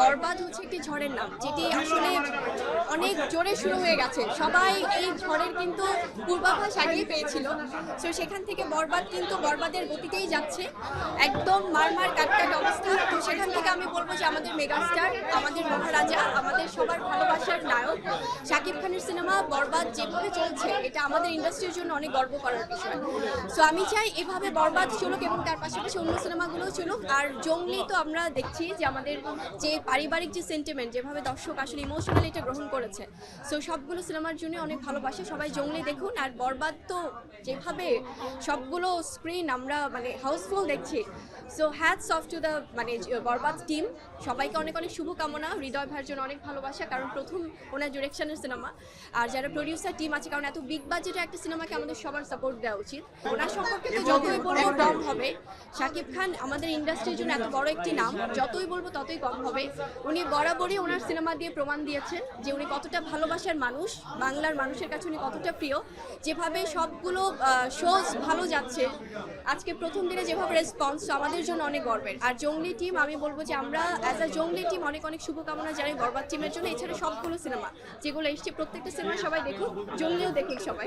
বরবাদ হচ্ছে একটি ঝড়ের নাম, যেটি আসলে অনেক জোরে শুরু হয়ে গেছে। সবাই এই ঝড়ের কিন্তু পূর্বাভাস আগেই পেয়েছিল। তো সেখান থেকে বরবাদ কিন্তু বরবাদের গতিতেই যাচ্ছে, একদম মারমার কাটকাট অবস্থা। তো সেখান থেকে আমি বলবো যে আমাদের মেগাস্টার, আমাদের মহারাজা, আমাদের সবার ভালোবাসার নায়ক শাকিব খানের সিনেমা বরবাদ যেভাবে চলছে, এটা আমাদের ইন্ডাস্ট্রির জন্য অনেক গর্ব করার বিষয়। সো আমি চাই এভাবে বরবাদ চলুক এবং তার পাশাপাশি অন্য সিনেমাগুলোও চলুক। আর জঙ্গলি তো আমরা দেখছি যে আমাদের যে পারিবারিক যে সেন্টিমেন্ট, যেভাবে দর্শক আসলে ইমোশনালি এটা গ্রহণ করেছে, সো সবগুলো সিনেমার জন্য অনেক ভালোবাসে। সবাই জঙ্গলি দেখুন। আর বরবাদ তো যেভাবে সবগুলো স্ক্রিন আমরা মানে হাউসফুল দেখছি, so hats off to the মানে বরবাদ টিম। সবাইকে অনেক অনেক শুভকামনা। হৃদয় ভাইয়ের জন্য অনেক ভালোবাসা, কারণ প্রথম ওনার ডিরেকশনের সিনেমা। আর যারা প্রডিউসার টিম আছে, কারণ এত বিগ বাজেটের একটা সিনেমাকে আমাদের সবার সাপোর্ট দেওয়া উচিত। ওনার সম্পর্কে তো যতই বলবো কম হবে। শাকিব খান আমাদের ইন্ডাস্ট্রির জন্য এত বড় একটি নাম, যতই বলবো ততই কম হবে। উনি বরাবরই ওনার সিনেমা দিয়ে প্রমাণ দিয়েছেন যে উনি কতটা ভালোবাসার মানুষ, বাংলার মানুষের কাছে উনি কতটা প্রিয়। যেভাবে সবগুলো শোজ ভালো যাচ্ছে, আজকে প্রথম দিনে যেভাবে রেসপন্স, আমাদের জন্য অনেক গর্বের। আর জঙ্গলি টিম, আমি বলবো যে আমরা অ্যাজ আ জঙ্গলি টিম অনেক অনেক শুভকামনা জানাই বরবাদ টিমের জন্য। এছাড়া সবগুলো সিনেমা যেগুলো এসছে, প্রত্যেকটা সিনেমা সবাই দেখুন, জঙ্গলিও দেখুন সবাই।